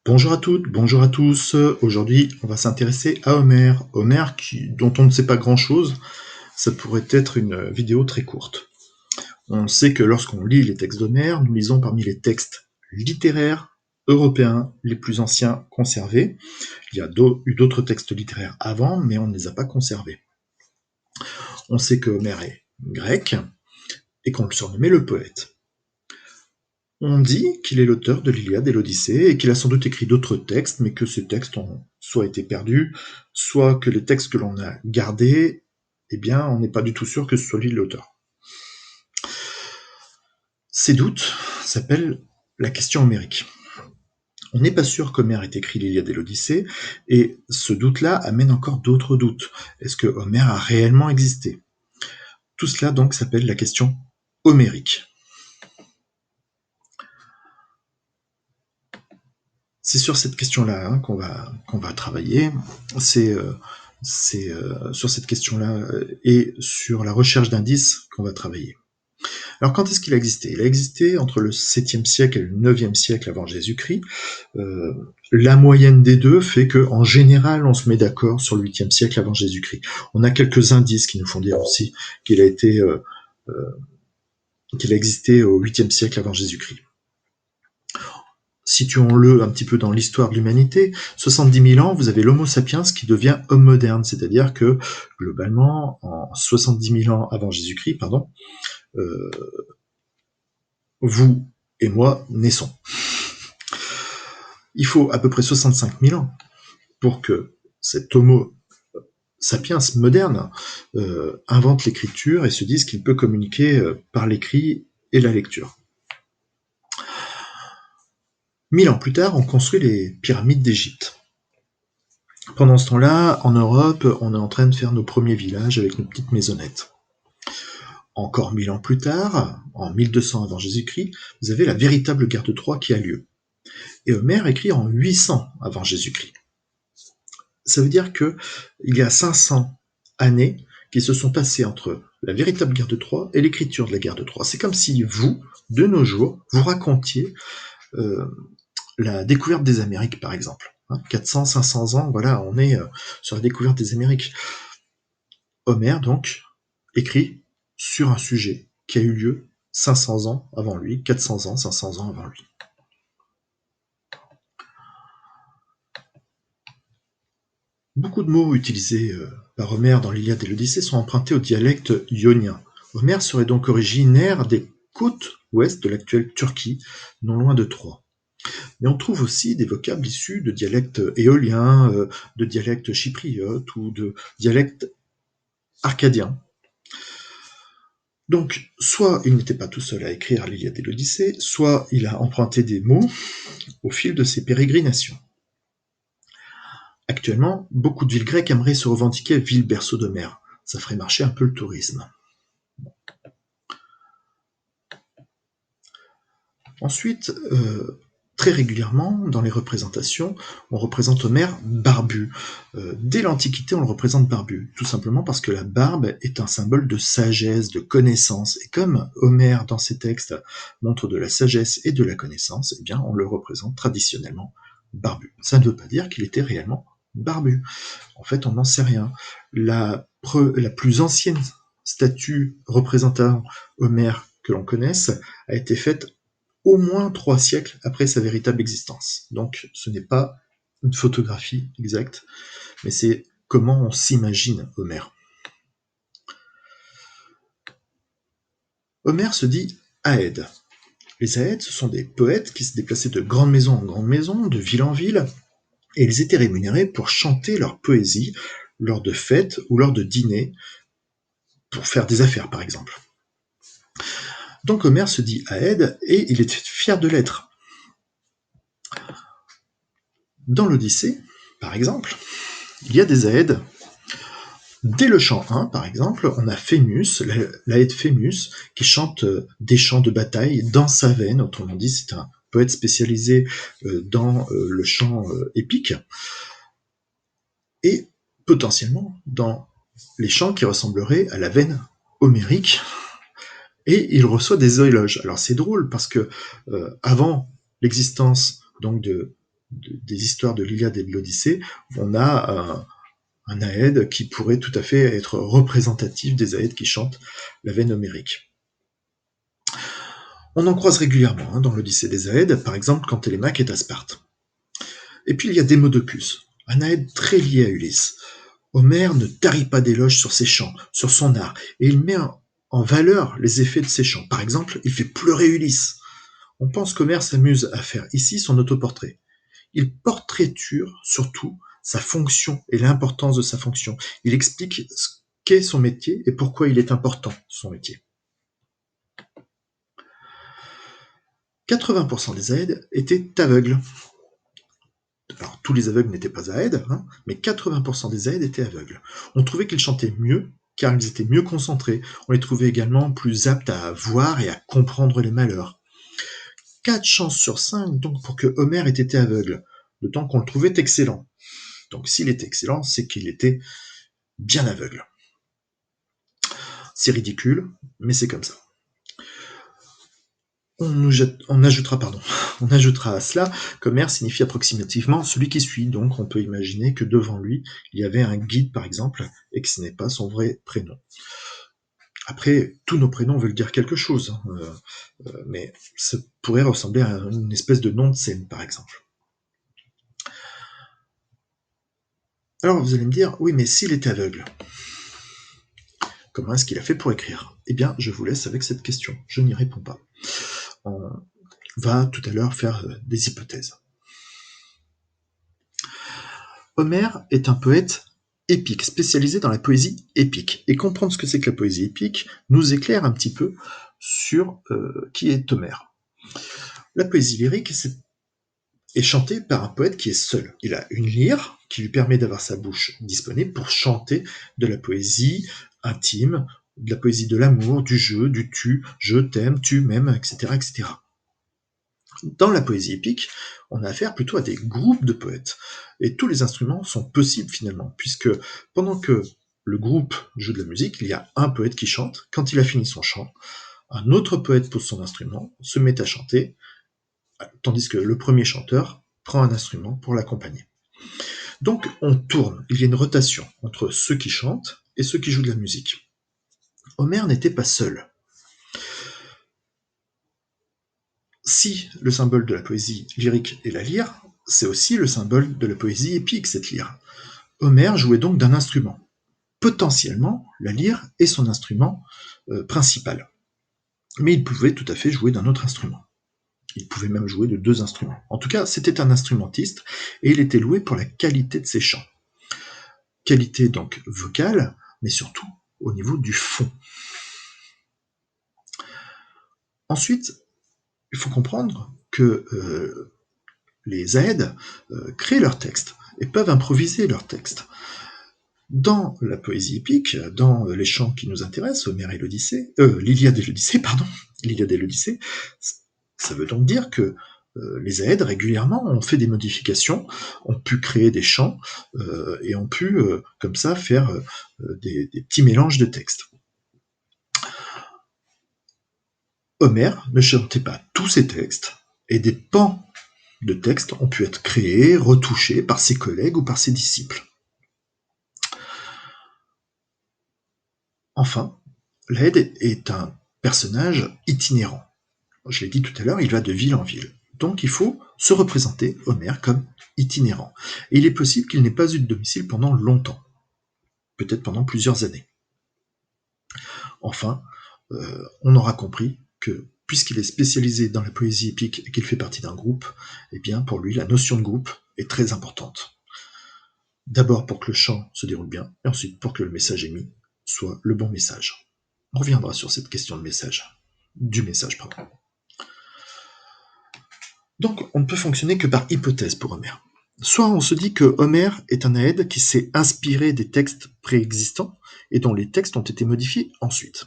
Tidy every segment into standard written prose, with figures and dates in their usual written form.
Bonjour à toutes, bonjour à tous. Aujourd'hui, on va s'intéresser à Homère. Homère dont on ne sait pas grand-chose, ça pourrait être une vidéo très courte. On sait que lorsqu'on lit les textes d'Homère, nous lisons parmi les textes littéraires européens les plus anciens conservés. Il y a eu d'autres textes littéraires avant, mais on ne les a pas conservés. On sait que Homère est grec et qu'on le surnommait le poète. On dit qu'il est l'auteur de l'Iliade et l'Odyssée et qu'il a sans doute écrit d'autres textes, mais que ces textes ont soit été perdus, soit que les textes que l'on a gardés, eh bien, on n'est pas du tout sûr que ce soit lui l'auteur. Ces doutes s'appellent la question homérique. On n'est pas sûr qu'Homère ait écrit l'Iliade et l'Odyssée, et ce doute-là amène encore d'autres doutes. Est-ce que Homère a réellement existé? Tout cela donc s'appelle la question homérique. C'est sur cette question-là qu'on va travailler. C'est sur cette question-là et sur la recherche d'indices qu'on va travailler. Alors quand est-ce qu'il a existé? Il a existé entre le 7e siècle et le 9e siècle avant Jésus-Christ. La moyenne des deux fait qu'en général, on se met d'accord sur le 8e siècle avant Jésus-Christ. On a quelques indices qui nous font dire aussi qu'il a existé au 8e siècle avant Jésus-Christ. Situons-le un petit peu dans l'histoire de l'humanité, 70 000 ans, vous avez l'Homo sapiens qui devient homme moderne, c'est-à-dire que, globalement, en 70 000 ans avant Jésus-Christ, vous et moi naissons. Il faut à peu près 65 000 ans pour que cet Homo sapiens moderne invente l'écriture et se dise qu'il peut communiquer par l'écrit et la lecture. 1000 ans plus tard, on construit les pyramides d'Égypte. Pendant ce temps-là, en Europe, on est en train de faire nos premiers villages avec nos petites maisonnettes. Encore 1000 ans plus tard, en 1200 avant Jésus-Christ, vous avez la véritable guerre de Troie qui a lieu. Et Homère écrit en 800 avant Jésus-Christ. Ça veut dire qu'il y a 500 années qui se sont passées entre la véritable guerre de Troie et l'écriture de la guerre de Troie. C'est comme si vous, de nos jours, vous racontiez la découverte des Amériques, par exemple. 400, 500 ans, voilà, on est sur la découverte des Amériques. Homère, donc, écrit sur un sujet qui a eu lieu 500 ans avant lui, 400 ans, 500 ans avant lui. Beaucoup de mots utilisés par Homère dans l'Iliade et l'Odyssée sont empruntés au dialecte ionien. Homère serait donc originaire des côtes ouest de l'actuelle Turquie, non loin de Troie. Mais on trouve aussi des vocables issus de dialectes éoliens, de dialectes chypriotes ou de dialectes arcadiens. Donc, soit il n'était pas tout seul à écrire l'Iliade et l'Odyssée, soit il a emprunté des mots au fil de ses pérégrinations. Actuellement, beaucoup de villes grecques aimeraient se revendiquer ville berceau d'Homère. Ça ferait marcher un peu le tourisme. Ensuite, très régulièrement, dans les représentations, on représente Homère barbu. Dès l'Antiquité, on le représente barbu, tout simplement parce que la barbe est un symbole de sagesse, de connaissance. Et comme Homère, dans ses textes, montre de la sagesse et de la connaissance, eh bien, on le représente traditionnellement barbu. Ça ne veut pas dire qu'il était réellement barbu. En fait, on n'en sait rien. La plus ancienne statue représentant Homère que l'on connaisse a été faite au moins 3 siècles après sa véritable existence. Donc ce n'est pas une photographie exacte, mais c'est comment on s'imagine Homère. Homère se dit Aède. Les Aèdes, ce sont des poètes qui se déplaçaient de grande maison en grande maison, de ville en ville, et ils étaient rémunérés pour chanter leur poésie lors de fêtes ou lors de dîners, pour faire des affaires par exemple. Donc Homère se dit Aède, et il est fier de l'être. Dans l'Odyssée, par exemple, il y a des Aèdes. Dès le chant 1, par exemple, on a Phémus, l'Aède Phémus, qui chante des chants de bataille dans sa veine, autrement dit, c'est un poète spécialisé dans le chant épique, et potentiellement dans les chants qui ressembleraient à la veine homérique, et il reçoit des éloges. Alors c'est drôle, parce que avant l'existence donc des histoires de l'Iliade et de l'Odyssée, on a un Aède qui pourrait tout à fait être représentatif des Aèdes qui chantent la veine homérique. On en croise régulièrement dans l'Odyssée des Aèdes, par exemple quand Télémaque est à Sparte. Et puis il y a Démodocus, un Aède très lié à Ulysse. Homère ne tarit pas d'éloges sur ses chants, sur son art, et il met en valeur les effets de ses chants. Par exemple, il fait pleurer Ulysse. On pense qu'Homère s'amuse à faire ici son autoportrait. Il portraiture surtout sa fonction et l'importance de sa fonction. Il explique ce qu'est son métier et pourquoi il est important, son métier. 80% des Aèdes étaient aveugles. Alors, tous les aveugles n'étaient pas Aèdes, mais 80% des Aèdes étaient aveugles. On trouvait qu'ils chantaient mieux, car ils étaient mieux concentrés. On les trouvait également plus aptes à voir et à comprendre les malheurs. 4 chances sur 5 donc pour que Homère ait été aveugle, d'autant qu'on le trouvait excellent. Donc s'il était excellent, c'est qu'il était bien aveugle. C'est ridicule, mais c'est comme ça. On ajoutera à cela qu'Homère signifie approximativement celui qui suit, donc on peut imaginer que devant lui, il y avait un guide par exemple, et que ce n'est pas son vrai prénom. Après, tous nos prénoms veulent dire quelque chose, mais ça pourrait ressembler à une espèce de nom de scène par exemple. Alors vous allez me dire, oui mais s'il est aveugle, comment est-ce qu'il a fait pour écrire? Eh bien, je vous laisse avec cette question, je n'y réponds pas. On va tout à l'heure faire des hypothèses. Homère est un poète épique, spécialisé dans la poésie épique. Et comprendre ce que c'est que la poésie épique nous éclaire un petit peu sur qui est Homère. La poésie lyrique est chantée par un poète qui est seul. Il a une lyre qui lui permet d'avoir sa bouche disponible pour chanter de la poésie intime, de la poésie de l'amour, du jeu, du tu, je t'aime, tu m'aimes, etc., etc. Dans la poésie épique, on a affaire plutôt à des groupes de poètes. Et tous les instruments sont possibles finalement, puisque pendant que le groupe joue de la musique, il y a un poète qui chante. Quand il a fini son chant, un autre poète pose son instrument, se met à chanter, tandis que le premier chanteur prend un instrument pour l'accompagner. Donc on tourne, il y a une rotation entre ceux qui chantent et ceux qui jouent de la musique. Homère n'était pas seul. Si le symbole de la poésie lyrique est la lyre, c'est aussi le symbole de la poésie épique, cette lyre. Homère jouait donc d'un instrument. Potentiellement, la lyre est son instrument principal. Mais il pouvait tout à fait jouer d'un autre instrument. Il pouvait même jouer de 2 instruments. En tout cas, c'était un instrumentiste, et il était loué pour la qualité de ses chants. Qualité donc vocale, mais surtout au niveau du fond. Ensuite, il faut comprendre que les Aèdes créent leurs textes et peuvent improviser leurs textes. Dans la poésie épique, dans les chants qui nous intéressent, Homère et l'Odyssée, l'Iliade et l'Odyssée, l'Iliade et l'Odyssée, ça veut donc dire que les Aèdes régulièrement ont fait des modifications, ont pu créer des chants et ont pu comme ça faire des petits mélanges de textes. Homère ne chantait pas tous ses textes, et des pans de textes ont pu être créés, retouchés par ses collègues ou par ses disciples. Enfin, l'Aède est un personnage itinérant. Je l'ai dit tout à l'heure, il va de ville en ville. Donc il faut se représenter Homère comme itinérant. Et il est possible qu'il n'ait pas eu de domicile pendant longtemps, peut-être pendant plusieurs années. Enfin, on aura compris que puisqu'il est spécialisé dans la poésie épique et qu'il fait partie d'un groupe, eh bien pour lui la notion de groupe est très importante. D'abord pour que le chant se déroule bien, et ensuite pour que le message émis soit le bon message. On reviendra sur cette question de message. Du message, pardon. Donc on ne peut fonctionner que par hypothèse pour Homère. Soit on se dit que Homère est un Aède qui s'est inspiré des textes préexistants et dont les textes ont été modifiés ensuite.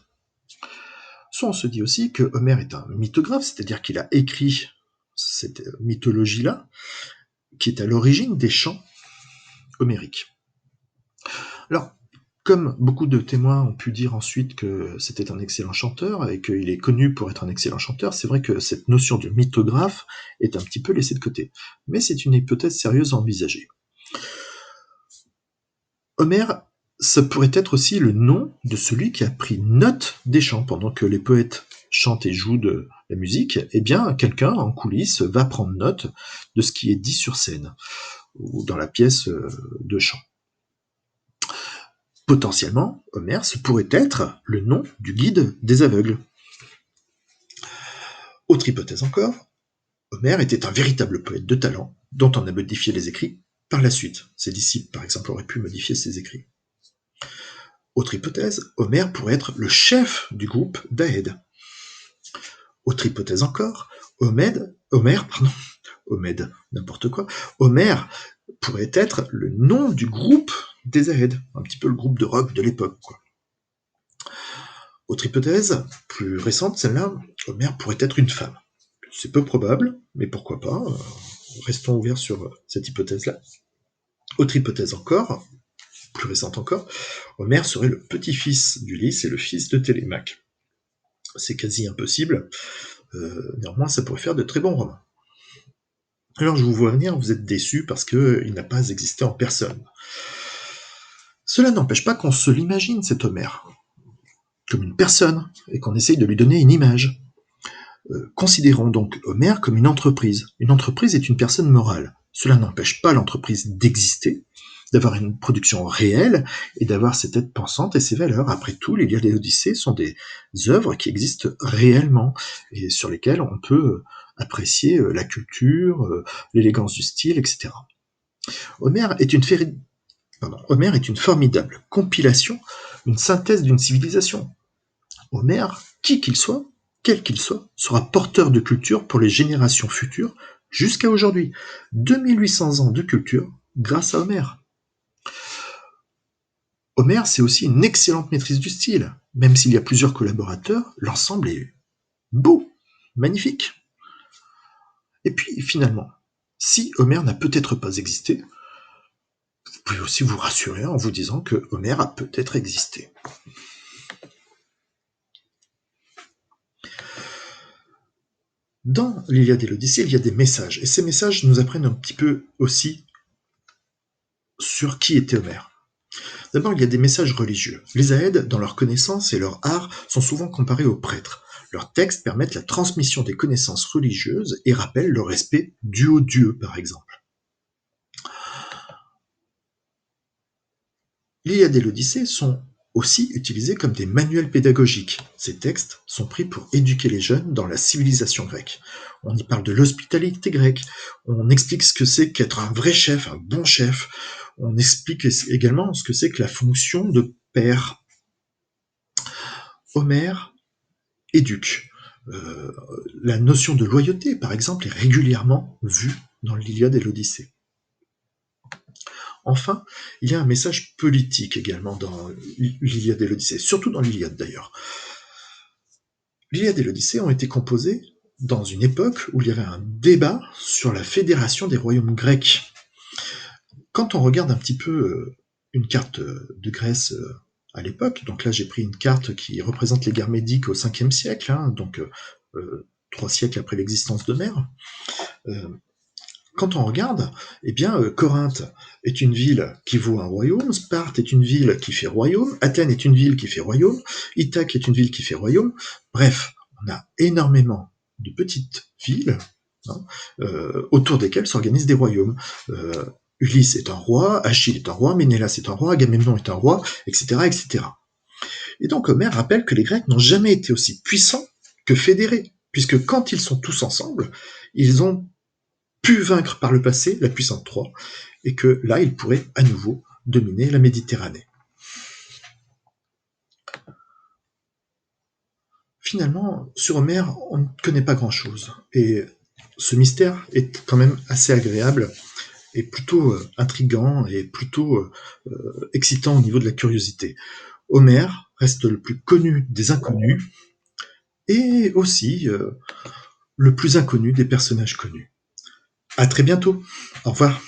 Soit on se dit aussi que Homère est un mythographe, c'est-à-dire qu'il a écrit cette mythologie-là, qui est à l'origine des chants homériques. Alors, comme beaucoup de témoins ont pu dire ensuite que c'était un excellent chanteur et qu'il est connu pour être un excellent chanteur, c'est vrai que cette notion de mythographe est un petit peu laissée de côté. Mais c'est une hypothèse sérieuse à envisager. Homère, ça pourrait être aussi le nom de celui qui a pris note des chants pendant que les poètes chantent et jouent de la musique. Eh bien, quelqu'un en coulisses va prendre note de ce qui est dit sur scène ou dans la pièce de chant. Potentiellement, Homère, ce pourrait être le nom du guide des aveugles. Autre hypothèse encore, Homère était un véritable poète de talent dont on a modifié les écrits par la suite. Ses disciples, par exemple, auraient pu modifier ses écrits. Autre hypothèse, Homère pourrait être le chef du groupe d'Aède. Autre hypothèse encore, Homère, n'importe quoi, Homère pourrait être le nom du groupe des Aèdes, un petit peu le groupe de rock de l'époque, quoi. Autre hypothèse, plus récente, celle-là, Homère pourrait être une femme. C'est peu probable, mais pourquoi pas, restons ouverts sur cette hypothèse-là. Autre hypothèse encore, plus récente encore, Homère serait le petit-fils d'Ulysse et le fils de Télémaque. C'est quasi impossible, néanmoins ça pourrait faire de très bons romans. Alors je vous vois venir, vous êtes déçus parce qu'il n'a pas existé en personne. Cela n'empêche pas qu'on se l'imagine, cet Homère, comme une personne, et qu'on essaye de lui donner une image. Considérons donc Homère comme une entreprise. Une entreprise est une personne morale. Cela n'empêche pas l'entreprise d'exister, d'avoir une production réelle et d'avoir ses têtes pensantes et ses valeurs. Après tout, l'Iliade et l'Odyssée sont des œuvres qui existent réellement et sur lesquelles on peut apprécier la culture, l'élégance du style, etc. Homère est une formidable compilation, une synthèse d'une civilisation. Homère, qui qu'il soit, quel qu'il soit, sera porteur de culture pour les générations futures jusqu'à aujourd'hui. 2800 ans de culture grâce à Homère. Homère, c'est aussi une excellente maîtrise du style. Même s'il y a plusieurs collaborateurs, l'ensemble est beau, magnifique. Et puis, finalement, si Homère n'a peut-être pas existé, vous pouvez aussi vous rassurer en vous disant que Homère a peut-être existé. Dans l'Iliade et l'Odyssée, il y a des messages, et ces messages nous apprennent un petit peu aussi sur qui était Homère. D'abord, il y a des messages religieux. Les Aèdes, dans leur connaissance et leur art, sont souvent comparés aux prêtres. Leurs textes permettent la transmission des connaissances religieuses et rappellent le respect dû aux dieux, par exemple. L'Iliade et l'Odyssée sont aussi utilisés comme des manuels pédagogiques. Ces textes sont pris pour éduquer les jeunes dans la civilisation grecque. On y parle de l'hospitalité grecque, on explique ce que c'est qu'être un vrai chef, un bon chef, on explique également ce que c'est que la fonction de père. Homère éduque. La notion de loyauté, par exemple, est régulièrement vue dans l'Iliade et l'Odyssée. Enfin, il y a un message politique également dans l'Iliade et l'Odyssée, surtout dans l'Iliade d'ailleurs. L'Iliade et l'Odyssée ont été composées dans une époque où il y avait un débat sur la fédération des royaumes grecs. Quand on regarde un petit peu une carte de Grèce à l'époque, donc là j'ai pris une carte qui représente les guerres médiques au 5e siècle, donc 3 siècles après l'existence d'Homère. Quand on regarde, eh bien, Corinthe est une ville qui vaut un royaume, Sparte est une ville qui fait royaume, Athènes est une ville qui fait royaume, Ithaque est une ville qui fait royaume. Bref, on a énormément de petites villes autour desquelles s'organisent des royaumes. Ulysse est un roi, Achille est un roi, Ménélas est un roi, Agamemnon est un roi, etc., etc. Et donc Homère rappelle que les Grecs n'ont jamais été aussi puissants que fédérés, puisque quand ils sont tous ensemble, ils ont pu vaincre par le passé la puissante Troie, et que là, ils pourraient à nouveau dominer la Méditerranée. Finalement, sur Homère, on ne connaît pas grand-chose, et ce mystère est quand même assez agréable, et plutôt intriguant, et plutôt excitant au niveau de la curiosité. Homère reste le plus connu des inconnus, et aussi le plus inconnu des personnages connus. À très bientôt. Au revoir.